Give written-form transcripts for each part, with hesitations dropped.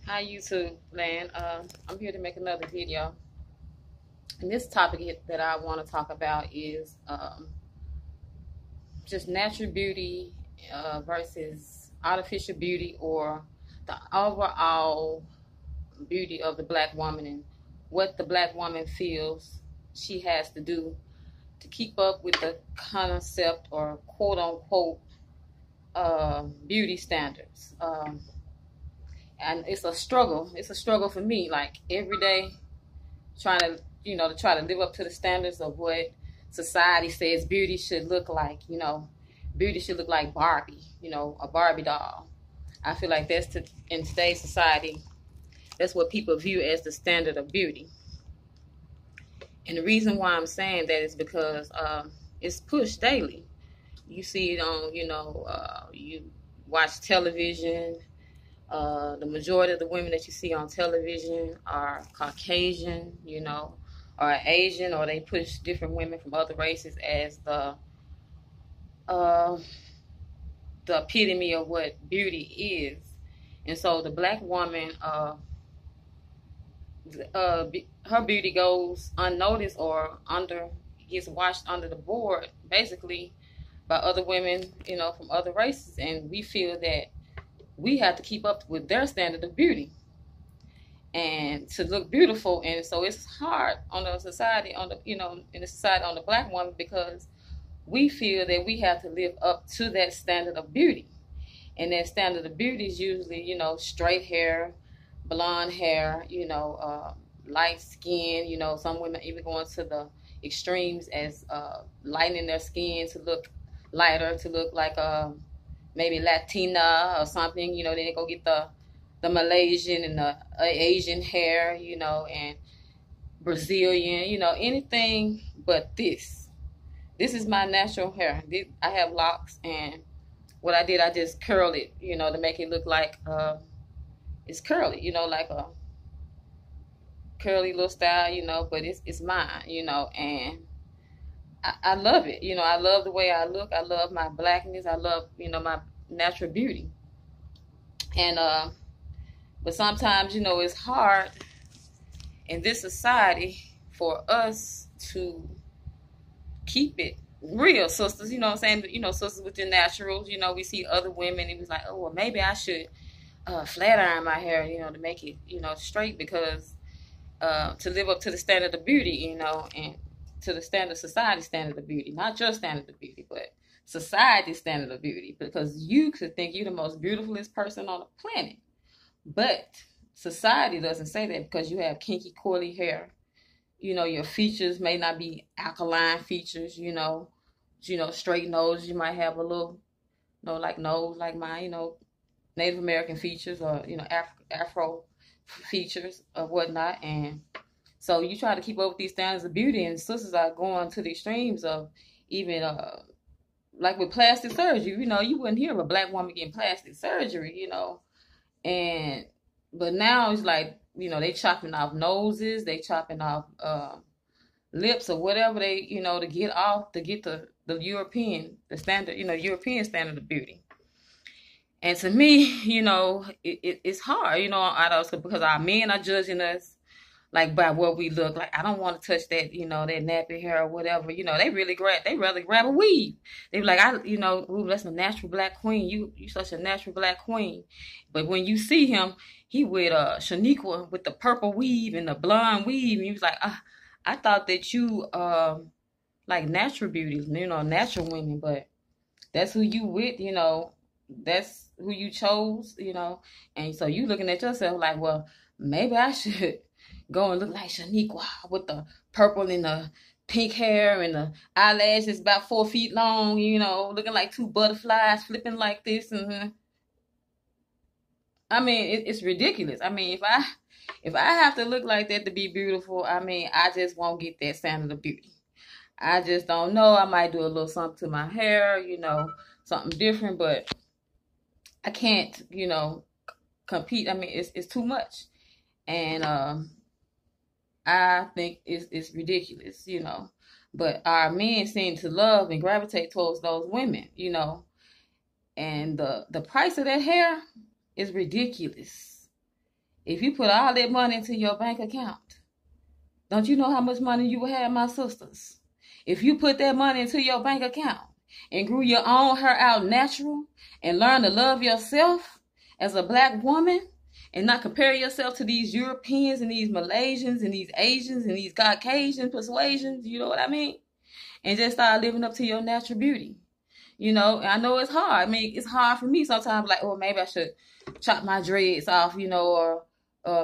Hi YouTube land. I'm here to make another video. And this topic that I want to talk about is just natural beauty versus artificial beauty, or the overall beauty of the black woman, and what the black woman feels she has to do to keep up with the concept or quote unquote beauty standards. And it's a struggle. It's a struggle for me, like every day, trying to, to try to live up to the standards of what society says beauty should look like. Beauty should look like Barbie, a Barbie doll. I feel like in today's society, that's what people view as the standard of beauty. And the reason why I'm saying that is because it's pushed daily. You see it on, you watch television. The majority of the women that you see on television are Caucasian, or Asian, or they push different women from other races as uh, the epitome of what beauty is. And so the black woman, her beauty goes unnoticed or gets washed under the board, basically, by other women, from other races. And we feel that we have to keep up with their standard of beauty and to look beautiful. And so it's hard on the society, in the society on the black woman, because we feel that we have to live up to that standard of beauty. And that standard of beauty is usually, straight hair, blonde hair, light skin. Some women even going to the extremes as lightening their skin to look lighter, to look like maybe Latina or something. Then they go get the Malaysian and the Asian hair, and Brazilian, anything but this. This is my natural hair. I have locks, and what I did, I just curled it, to make it look like it's curly, like a curly little style, but it's mine, and I love it. I love the way I look. I love my blackness. I love, my natural beauty. And but sometimes, it's hard in this society for us to keep it real, sisters. You know what I'm saying? Sisters with your naturals. We see other women, and it was like, oh, well, maybe I should flat iron my hair, to make it, straight, because to live up to the standard of beauty, and to the society standard of beauty, not your standard of beauty, but society standard of beauty, because you could think you're the most beautifulest person on the planet, but society doesn't say that, because you have kinky, curly hair. Your features may not be alkaline features. Straight nose. You might have a little, like nose like mine. Native American features, or Afro features or whatnot, and so you try to keep up with these standards of beauty, and sisters are going to the extremes of even like with plastic surgery. You wouldn't hear of a black woman getting plastic surgery, and but now it's like, they chopping off noses, they chopping off lips, or whatever they, to get the European, the standard, European standard of beauty. And to me, it's hard, because our men are judging us like by what we look like. I don't want to touch that, that nappy hair or whatever. They really rather grab a weave. They be like, ooh, that's a natural black queen. You such a natural black queen. But when you see him, he with Shaniqua with the purple weave and the blonde weave, and he was like, I thought that you like natural beauties, natural women, but that's who you with, that's who you chose, and so you looking at yourself like, well, maybe I should go and look like Shaniqua with the purple and the pink hair and the eyelashes about 4 feet long, looking like 2 butterflies flipping like this. And I mean, it's ridiculous. I mean, if I have to look like that to be beautiful, I mean, I just won't get that standard of beauty. I just don't know. I might do a little something to my hair, something different, but I can't, compete. I mean, it's too much. And I think it's ridiculous, But our men seem to love and gravitate towards those women, And the price of that hair is ridiculous. If you put all that money into your bank account, don't you know how much money you would have, my sisters? If you put that money into your bank account and grew your own hair out natural and learn to love yourself as a black woman and not compare yourself to these Europeans and these Malaysians and these Asians and these Caucasian persuasions, you know what I mean? And just start living up to your natural beauty. You know, I know it's hard. I mean, it's hard for me sometimes, like, oh, maybe I should chop my dreads off, you know, or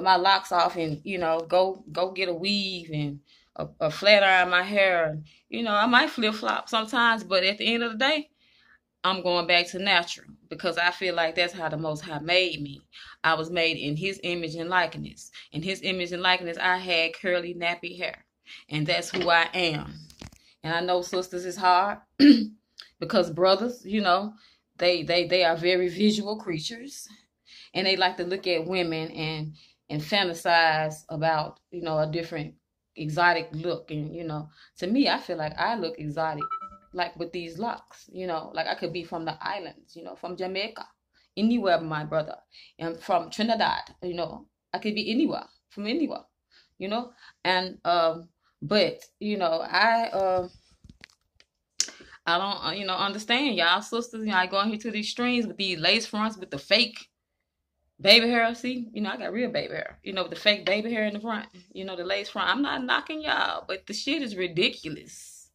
my locks off and, you know, go get a weave and a flat iron my hair. You know, I might flip-flop sometimes, but at the end of the day, I'm going back to natural because I feel like that's how the Most High made me. I was made in his image and likeness. In his image and likeness, I had curly, nappy hair. And that's who I am. And I know, sisters, it's hard because brothers, you know, they are very visual creatures. And they like to look at women and fantasize about, you know, a different exotic look. And, you know, to me, I feel like I look exotic, like with these locks, you know, like I could be from the islands, you know, from Jamaica, anywhere, my brother, and from Trinidad, you know, I could be anywhere, from anywhere, you know, and, but, you know, I don't, you know, understand y'all sisters, you know, I go in here to these streams with these lace fronts with the fake baby hair. See, you know, I got real baby hair, you know, with the fake baby hair in the front, you know, the lace front. I'm not knocking y'all, but the shit is ridiculous.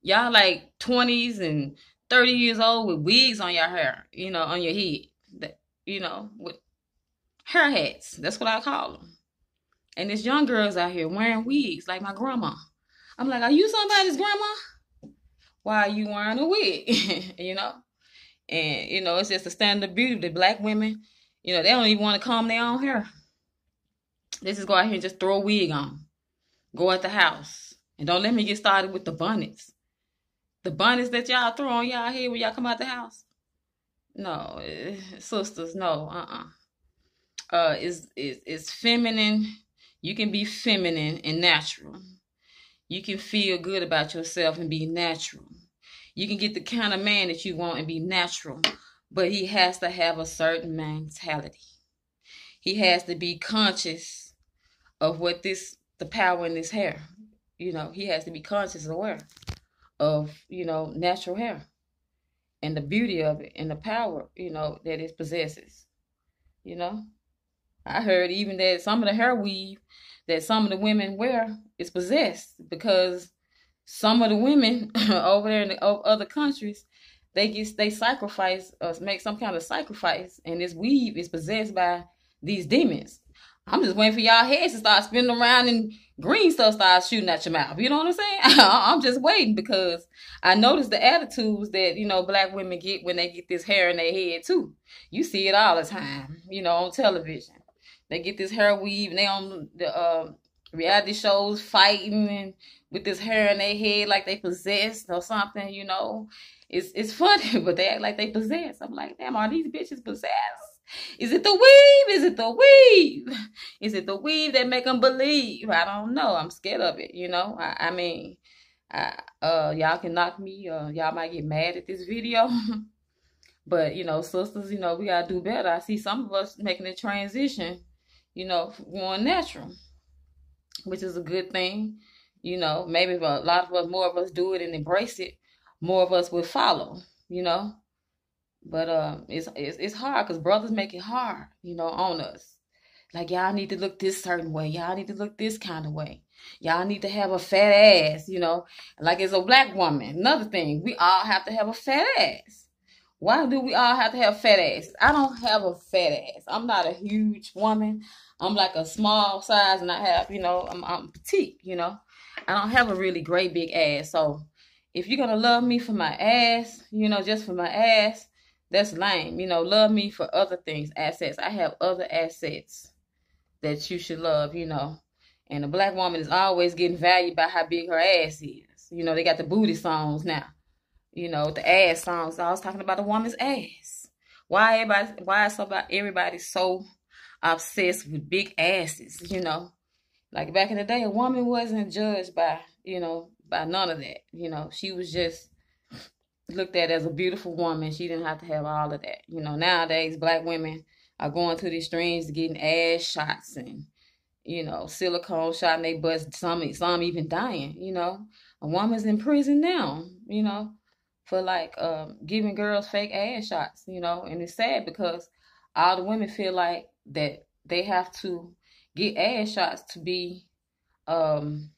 Y'all like 20s and 30 years old with wigs on your hair, you know, on your head, that, you know, with hair hats. That's what I call them. And there's young girls out here wearing wigs like my grandma. I'm like, are you somebody's grandma? Why are you wearing a wig? You know? And, you know, it's just a standard of beauty. The black women, you know, they don't even want to comb their own hair. They just go out here and just throw a wig on. Go at the house. And don't let me get started with the bonnets. The bonnets that y'all throw on y'all head when y'all come out the house. No, sisters, no, it's feminine. You can be feminine and natural. You can feel good about yourself and be natural. You can get the kind of man that you want and be natural, but he has to have a certain mentality. He has to be conscious of what the power in this hair. You know, he has to be conscious and aware of, you know, natural hair and the beauty of it and the power, you know, that it possesses. You know, I heard even that some of the hair weave that some of the women wear is possessed because some of the women over there in the other countries, they sacrifice make some kind of sacrifice, and this weave is possessed by these demons. I'm just waiting for y'all heads to start spinning around and green stuff starts shooting at your mouth. You know what I'm saying? I'm just waiting because I noticed the attitudes that, you know, black women get when they get this hair in their head too. You see it all the time, you know, on television. They get this hair weave and they on the reality shows fighting and with this hair in their head like they possessed or something, you know. It's funny, but they act like they possessed. I'm like, damn, are these bitches possessed? Is it the weave? Is it the weave? Is it the weave that make them believe? I don't know. I'm scared of it, you know. I mean, y'all can knock me. Y'all might get mad at this video. But, you know, sisters, you know, we got to do better. I see some of us making a transition, you know, going natural, which is a good thing. You know, maybe if a lot of us, more of us do it and embrace it, more of us will follow, you know. But it's hard because brothers make it hard, you know, on us. Like, y'all need to look this certain way. Y'all need to look this kind of way. Y'all need to have a fat ass, you know. Like, as a black woman, another thing, we all have to have a fat ass. Why do we all have to have fat ass? I don't have a fat ass. I'm not a huge woman. I'm like a small size, and I have, you know, I'm petite, you know. I don't have a really great big ass. So if you're going to love me for my ass, you know, just for my ass, that's lame. You know, love me for other things, assets. I have other assets that you should love, you know. And a black woman is always getting valued by how big her ass is. You know, they got the booty songs now. You know, the ass songs. I was talking about a woman's ass. Why is everybody so obsessed with big asses, you know? Like back in the day, a woman wasn't judged by, you know, by none of that. You know, she was just looked at as a beautiful woman. She didn't have to have all of that. You know, nowadays, black women are going to the extremes, getting ass shots and silicone shot in their butts. Some even dying. A woman's in prison now. For like giving girls fake ass shots. And it's sad because all the women feel like that they have to get ass shots to be to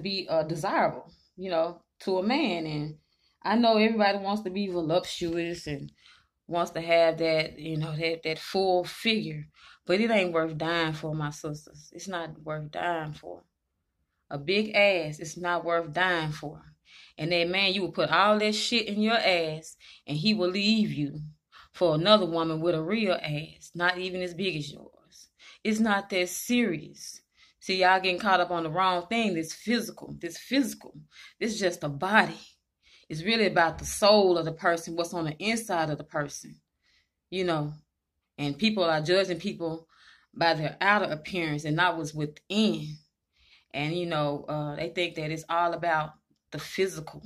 be desirable, to a man. And I know everybody wants to be voluptuous and wants to have that, that full figure, but it ain't worth dying for, my sisters. It's not worth dying for. A big ass is not worth dying for. And that man, you will put all that shit in your ass and he will leave you for another woman with a real ass, not even as big as yours. It's not that serious. See, y'all getting caught up on the wrong thing. This physical. This is just a body. It's really about the soul of the person, what's on the inside of the person, and people are judging people by their outer appearance and not what's within. And, they think that it's all about the physical.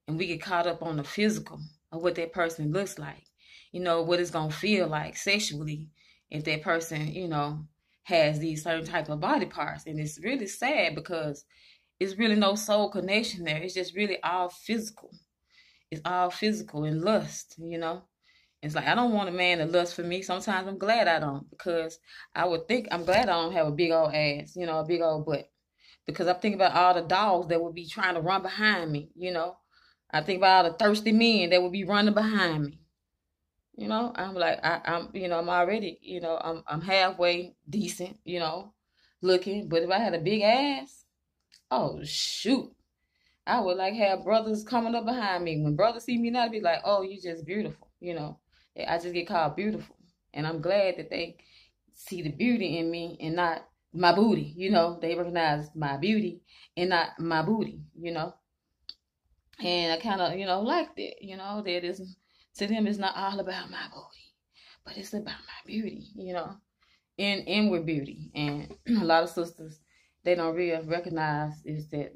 And we get caught up on the physical of what that person looks like, what it's going to feel like sexually if that person, has these certain type of body parts. And it's really sad because it's really no soul connection there. It's just really all physical. It's all physical and lust, It's like, I don't want a man to lust for me. Sometimes I'm glad I don't, because I'm glad I don't have a big old ass, a big old butt. Because I'm thinking about all the dogs that would be trying to run behind me, I think about all the thirsty men that would be running behind me. I'm like, I'm already, I'm halfway decent, looking. But if I had a big ass, oh, shoot. I would like have brothers coming up behind me. When brothers see me now, they be like, oh, you just beautiful. I just get called beautiful. And I'm glad that they see the beauty in me and not my booty. They recognize my beauty and not my booty, And I kind of, like that, that is, to them, it's not all about my booty, but it's about my beauty, inward beauty. And a lot of sisters, they don't really recognize is that,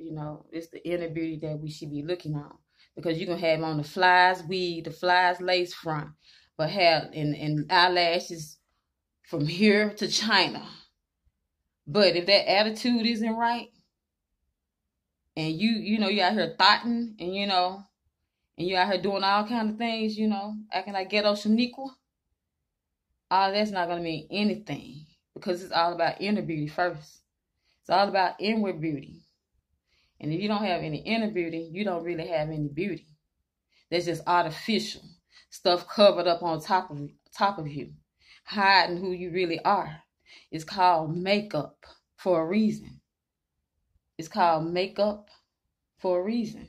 it's the inner beauty that we should be looking on. Because you can have on the flies weave, the flies lace front, but have and eyelashes from here to China. But if that attitude isn't right, and you out here thotting, and you out here doing all kind of things, acting like ghetto Shaniqua, all that's not gonna mean anything, because it's all about inner beauty first. It's all about inward beauty. And if you don't have any inner beauty, you don't really have any beauty. That's just artificial stuff covered up on top of you, hiding who you really are. It's called makeup for a reason. It's called makeup for a reason.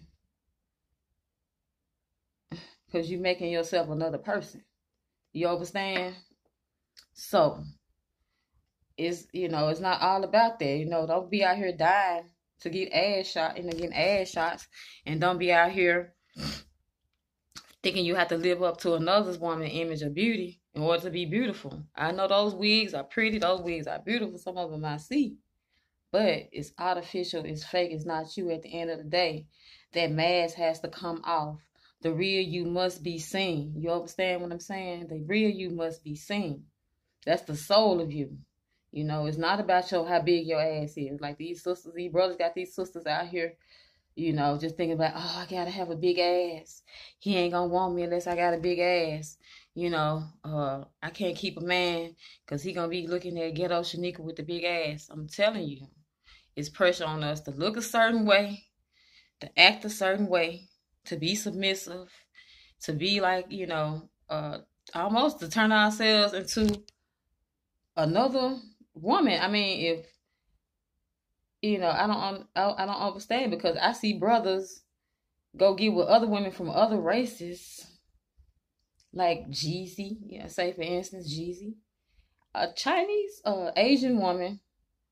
Because you're making yourself another person. You understand? So, it's not all about that. Don't be out here dying to get ass shot and getting ass shots, and don't be out here thinking you have to live up to another woman's image of beauty in order to be beautiful. I know those wigs are pretty, those wigs are beautiful, some of them I see, but it's artificial, it's fake, it's not you. At the end of the day, that mask has to come off. The real you must be seen. You understand what I'm saying? The real you must be seen. That's the soul of you. It's not about how big your ass is. Like these sisters, these brothers got these sisters out here, just thinking about, oh, I gotta have a big ass. He ain't gonna want me unless I got a big ass. I can't keep a man because he gonna be looking at ghetto Shanika with the big ass. I'm telling you, it's pressure on us to look a certain way, to act a certain way, to be submissive, to be like, almost to turn ourselves into another woman. I mean, if I don't understand, because I see brothers go get with other women from other races, like Jeezy. Say for instance, Jeezy, a Chinese, Asian woman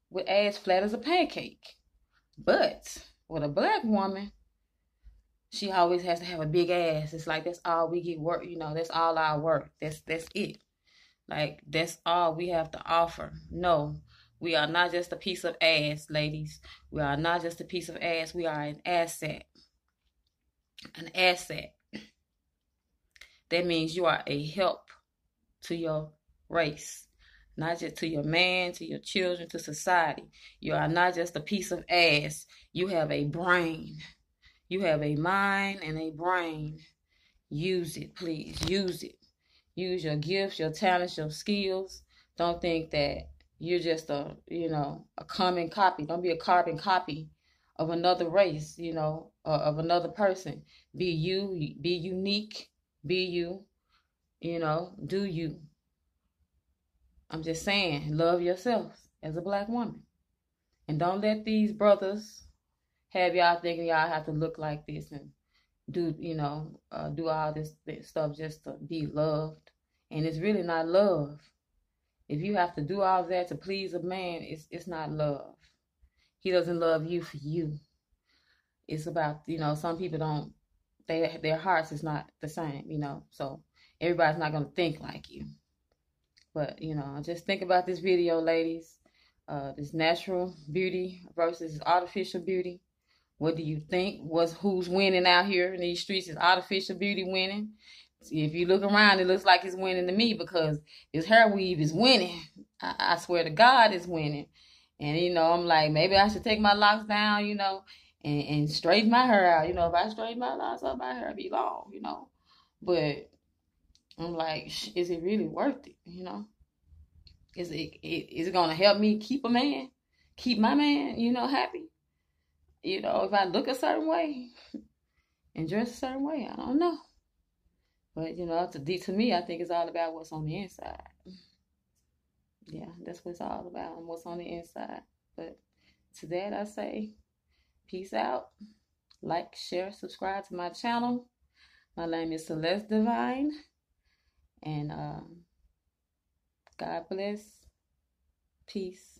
with ass flat as a pancake, but with a black woman, she always has to have a big ass. It's like that's all we get work. That's all our work. That's it. Like, that's all we have to offer. No, we are not just a piece of ass, ladies. We are not just a piece of ass. We are an asset. An asset. that means you are a help to your race, not just to your man, to your children, to society. You are not just a piece of ass. You have a brain. You have a mind and a brain. Use it, please. Use it. Use your gifts, your talents, your skills. Don't think that you're just a common copy. Don't be a carbon copy of another race, of another person. Be you, be unique, be you, do you. I'm just saying, love yourself as a black woman. And don't let these brothers have y'all thinking y'all have to look like this and do all this stuff just to be loved. And it's really not love. If you have to do all that to please a man, it's not love. He doesn't love you for you. It's about, some people don't, their hearts is not the same, so everybody's not going to think like you. But, just think about this video, ladies. This natural beauty versus artificial beauty. What do you think? Who's winning out here in these streets? Is artificial beauty winning? See, if you look around, it looks like it's winning to me because this hair weave is winning. I swear to God, it's winning. And, I'm like, maybe I should take my locks down, and straighten my hair out. If I straighten my locks up, my hair be long, But I'm like, is it really worth it, Is it going to help me keep my man, happy? If I look a certain way and dress a certain way, I don't know. But, to me, I think it's all about what's on the inside. Yeah, that's what it's all about, what's on the inside. But to that, I say, peace out. Like, share, subscribe to my channel. My name is Celeste Divine. And God bless. Peace.